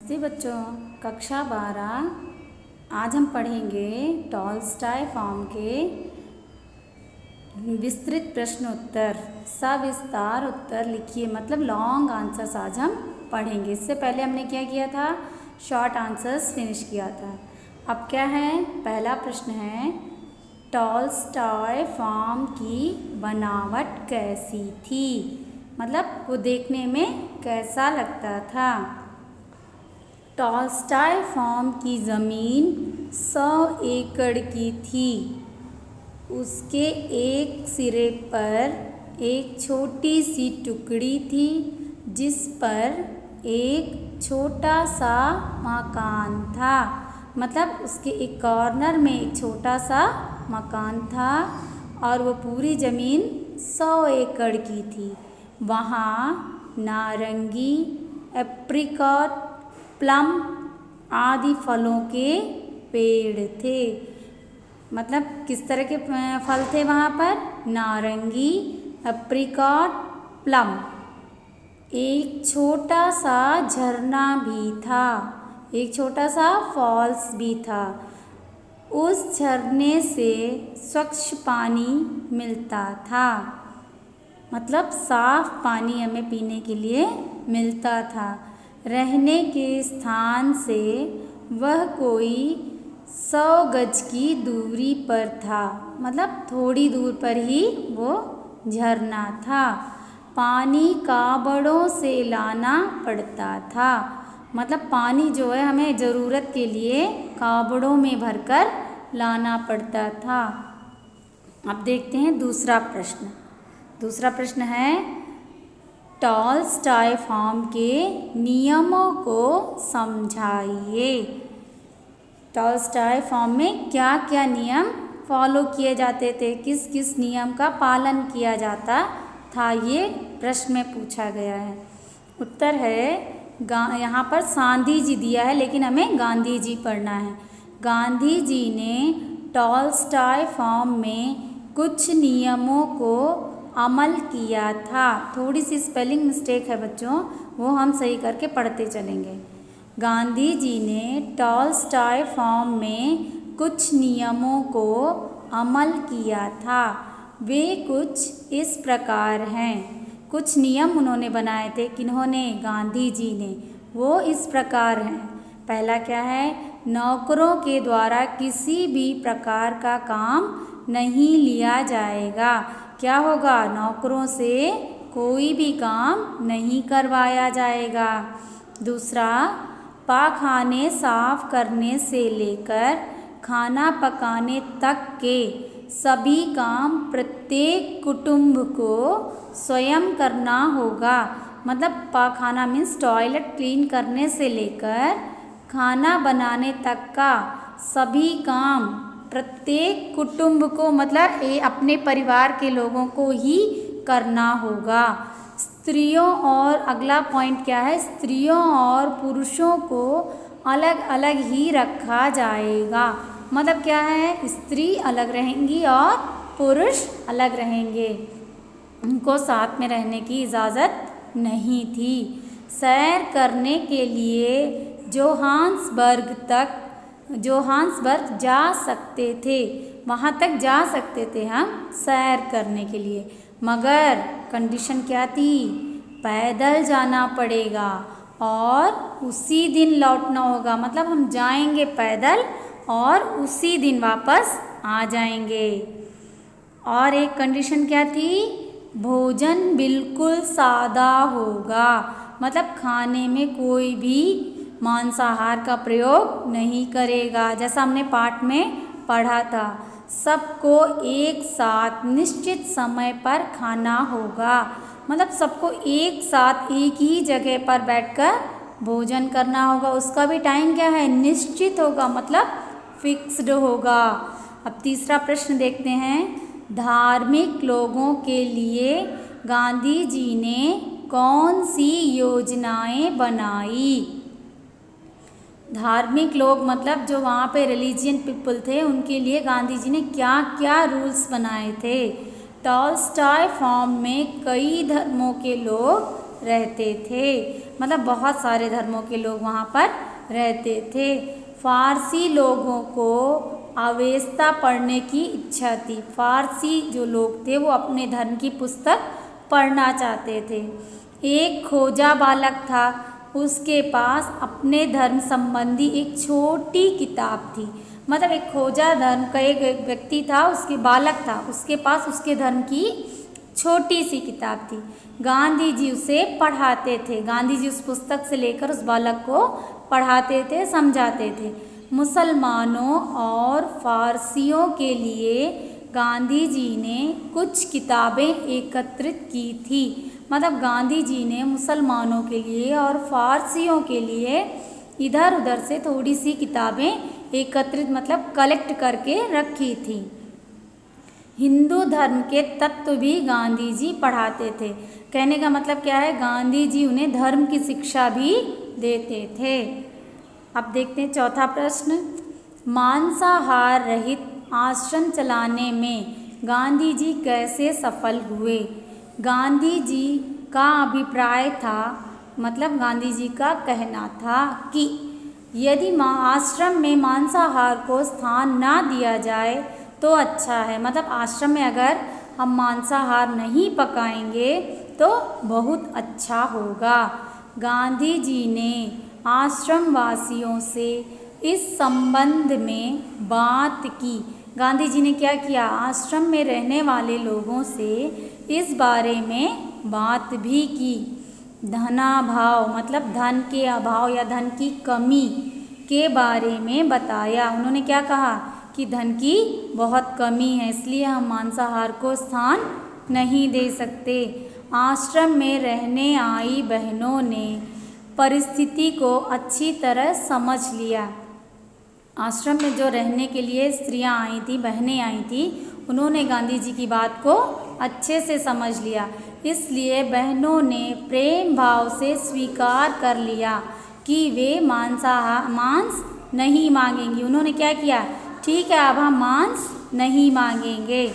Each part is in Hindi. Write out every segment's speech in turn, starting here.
जी बच्चों, कक्षा 12 आज हम पढ़ेंगे टॉलस्टॉय फॉर्म के विस्तृत प्रश्न उत्तर। सविस्तार उत्तर लिखिए, मतलब लॉन्ग आंसर्स आज हम पढ़ेंगे। इससे पहले हमने क्या किया था, शॉर्ट आंसर्स फिनिश किया था। अब क्या है, पहला प्रश्न है, टॉलस्टॉय फॉर्म की बनावट कैसी थी, मतलब वो देखने में कैसा लगता था। टॉलस्टॉय फॉर्म की ज़मीन 100 एकड़ की थी। उसके एक सिरे पर एक छोटी सी टुकड़ी थी जिस पर एक छोटा सा मकान था, मतलब उसके एक कॉर्नर में एक छोटा सा मकान था और वो पूरी ज़मीन 100 एकड़ की थी। वहाँ नारंगी, एप्रिकॉट, प्लम आदि फलों के पेड़ थे। मतलब किस तरह के फल थे वहाँ पर, नारंगी, एप्रिकॉट, प्लम। एक छोटा सा झरना भी था, एक छोटा सा फॉल्स भी था। उस झरने से स्वच्छ पानी मिलता था, मतलब साफ पानी हमें पीने के लिए मिलता था। रहने के स्थान से वह कोई 100 गज की दूरी पर था, मतलब थोड़ी दूर पर ही वो झरना था। पानी कावड़ों से लाना पड़ता था, मतलब पानी जो है हमें ज़रूरत के लिए कावड़ों में भरकर लाना पड़ता था। अब देखते हैं दूसरा प्रश्न। दूसरा प्रश्न है, टॉलस्टॉय फॉर्म के नियमों को समझाइए। टॉलस्टॉय फॉर्म में क्या क्या नियम फॉलो किए जाते थे, किस किस नियम का पालन किया जाता था, ये प्रश्न में पूछा गया है। उत्तर है, यहाँ पर गांधी जी दिया है लेकिन हमें गांधी जी पढ़ना है। गांधी जी ने टॉलस्टॉय फॉर्म में कुछ नियमों को अमल किया था। थोड़ी सी स्पेलिंग मिस्टेक है बच्चों, वो हम सही करके पढ़ते चलेंगे। गांधी जी ने टॉलस्टॉय फॉर्म में कुछ नियमों को अमल किया था। वे कुछ इस प्रकार हैं, कुछ नियम उन्होंने बनाए थे, किन्होंने, गांधी जी ने। वो इस प्रकार हैं। पहला क्या है, नौकरों के द्वारा किसी भी प्रकार का काम नहीं लिया जाएगा। क्या होगा, नौकरों से कोई भी काम नहीं करवाया जाएगा। दूसरा, पाखाने साफ करने से लेकर खाना पकाने तक के सभी काम प्रत्येक कुटुंब को स्वयं करना होगा। मतलब पाखाना मीन्स टॉयलेट क्लीन करने से लेकर खाना बनाने तक का सभी काम प्रत्येक कुटुंब को, मतलब अपने परिवार के लोगों को ही करना होगा। स्त्रियों और, अगला पॉइंट क्या है, स्त्रियों और पुरुषों को अलग अलग ही रखा जाएगा। मतलब क्या है, स्त्री अलग रहेंगी और पुरुष अलग रहेंगे, उनको साथ में रहने की इजाज़त नहीं थी। सैर करने के लिए जोहान्सबर्ग जा सकते थे, वहाँ तक जा सकते थे हम सैर करने के लिए, मगर कंडीशन क्या थी, पैदल जाना पड़ेगा और उसी दिन लौटना होगा। मतलब हम जाएंगे पैदल और उसी दिन वापस आ जाएंगे। और एक कंडीशन क्या थी, भोजन बिल्कुल सादा होगा, मतलब खाने में कोई भी मांसाहार का प्रयोग नहीं करेगा, जैसा हमने पाठ में पढ़ा था। सबको एक साथ निश्चित समय पर खाना होगा, मतलब सबको एक साथ एक ही जगह पर बैठकर भोजन करना होगा। उसका भी टाइम क्या है, निश्चित होगा, मतलब फिक्स्ड होगा। अब तीसरा प्रश्न देखते हैं, धार्मिक लोगों के लिए गांधी जी ने कौन सी योजनाएं बनाई। धार्मिक लोग मतलब जो वहाँ पे रिलीजियन पीपल थे, उनके लिए गांधी जी ने क्या क्या रूल्स बनाए थे। टॉलस्टॉय फॉर्म में कई धर्मों के लोग रहते थे। मतलब बहुत सारे धर्मों के लोग वहाँ पर रहते थे। फारसी लोगों को अवेस्ता पढ़ने की इच्छा थी। फारसी जो लोग थे वो अपने धर्म की पुस्तक पढ़ना चाहते थे। एक खोजा बालक था, उसके पास अपने धर्म संबंधी एक छोटी किताब थी। मतलब एक खोजा धर्म का एक व्यक्ति था, उसके बालक था, उसके पास उसके धर्म की छोटी सी किताब थी। गांधी जी उसे पढ़ाते थे। गांधी जी उस पुस्तक से लेकर उस बालक को पढ़ाते थे, समझाते थे। मुसलमानों और फारसियों के लिए गांधी जी ने कुछ किताबें एकत्रित की थी। मतलब गांधी जी ने मुसलमानों के लिए और फारसियों के लिए इधर उधर से थोड़ी सी किताबें एकत्रित मतलब कलेक्ट करके रखी थी। हिंदू धर्म के तत्व भी गांधी जी पढ़ाते थे। कहने का मतलब क्या है, गांधी जी उन्हें धर्म की शिक्षा भी देते थे। अब देखते हैं चौथा प्रश्न। मांसाहार रहित आश्रम चलाने में गांधी जी कैसे सफल हुए? गांधी जी का अभिप्राय था, मतलब गांधी जी का कहना था कि यदि आश्रम में मांसाहार को स्थान ना दिया जाए तो अच्छा है। मतलब आश्रम में अगर हम मांसाहार नहीं पकाएंगे तो बहुत अच्छा होगा। गांधी जी ने आश्रम वासियों से इस संबंध में बात की। गांधी जी ने क्या किया, आश्रम में रहने वाले लोगों से इस बारे में बात भी की। धनाभाव मतलब धन के अभाव या धन की कमी के बारे में बताया। उन्होंने क्या कहा कि धन की बहुत कमी है, इसलिए हम मांसाहार को स्थान नहीं दे सकते। आश्रम में रहने आई बहनों ने परिस्थिति को अच्छी तरह समझ लिया। आश्रम में जो रहने के लिए स्त्रियां आई थी, बहनें आई थी, उन्होंने गांधी जी की बात को अच्छे से समझ लिया। इसलिए बहनों ने प्रेम भाव से स्वीकार कर लिया कि वे मांस नहीं मांगेंगी। उन्होंने क्या किया, ठीक है अब हम मांस नहीं मांगेंगे।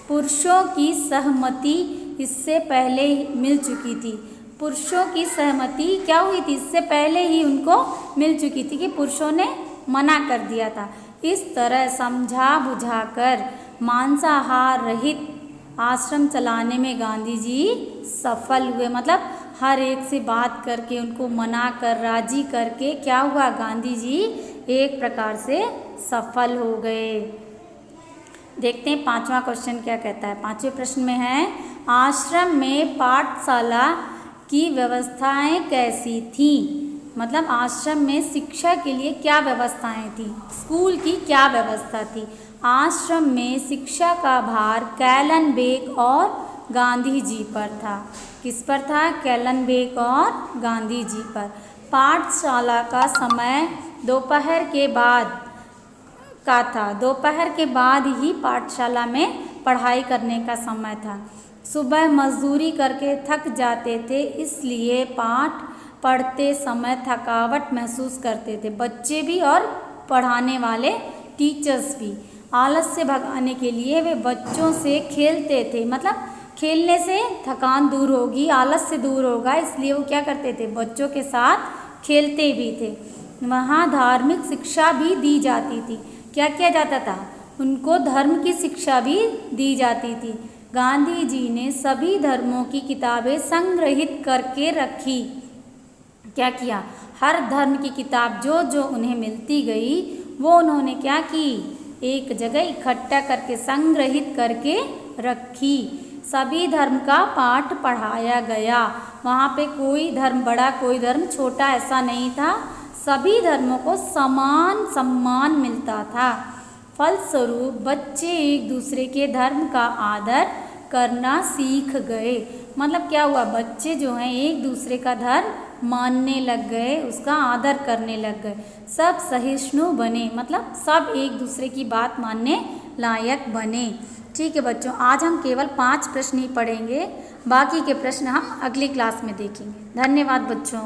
पुरुषों की सहमति इससे पहले ही मिल चुकी थी। पुरुषों की सहमति क्या हुई थी, इससे पहले ही उनको मिल चुकी थी कि पुरुषों ने मना कर दिया था। इस तरह समझा बुझाकर मांसाहार रहित आश्रम चलाने में गांधी जी सफल हुए। मतलब हर एक से बात करके उनको मना कर राजी करके क्या हुआ, गांधी जी एक प्रकार से सफल हो गए। देखते हैं पांचवा क्वेश्चन क्या कहता है। पांचवें प्रश्न में है, आश्रम में पाठशाला की व्यवस्थाएं कैसी थी? मतलब आश्रम में शिक्षा के लिए क्या व्यवस्थाएं थी, स्कूल की क्या व्यवस्था थी? आश्रम में शिक्षा का भार कैलन बेग और गांधी जी पर था। किस पर था? कैलन बेग और गांधी जी पर। पाठशाला का समय दोपहर के बाद का था। दोपहर के बाद ही पाठशाला में पढ़ाई करने का समय था। सुबह मजदूरी करके थक जाते थे, इसलिए पाठ पढ़ते समय थकावट महसूस करते थे, बच्चे भी और पढ़ाने वाले टीचर्स भी। आलस से भगाने के लिए वे बच्चों से खेलते थे। मतलब खेलने से थकान दूर होगी, आलस से दूर होगा, इसलिए वो क्या करते थे, बच्चों के साथ खेलते भी थे। वहाँ धार्मिक शिक्षा भी दी जाती थी। क्या किया जाता था, उनको धर्म की शिक्षा भी दी जाती थी। गांधी जी ने सभी धर्मों की किताबें संग्रहित करके रखी। क्या किया, हर धर्म की किताब जो जो उन्हें मिलती गई वो उन्होंने क्या की, एक जगह इकट्ठा करके संग्रहित करके रखी। सभी धर्म का पाठ पढ़ाया गया। वहाँ पे कोई धर्म बड़ा कोई धर्म छोटा ऐसा नहीं था, सभी धर्मों को समान सम्मान मिलता था। फलस्वरूप बच्चे एक दूसरे के धर्म का आदर करना सीख गए। मतलब क्या हुआ, बच्चे जो हैं एक दूसरे का धर्म मानने लग गए, उसका आदर करने लग गए, सब सहिष्णु बने। मतलब सब एक दूसरे की बात मानने लायक बने। ठीक है बच्चों, आज हम केवल 5 प्रश्न ही पढ़ेंगे, बाकी के प्रश्न हम अगली क्लास में देखेंगे। धन्यवाद बच्चों।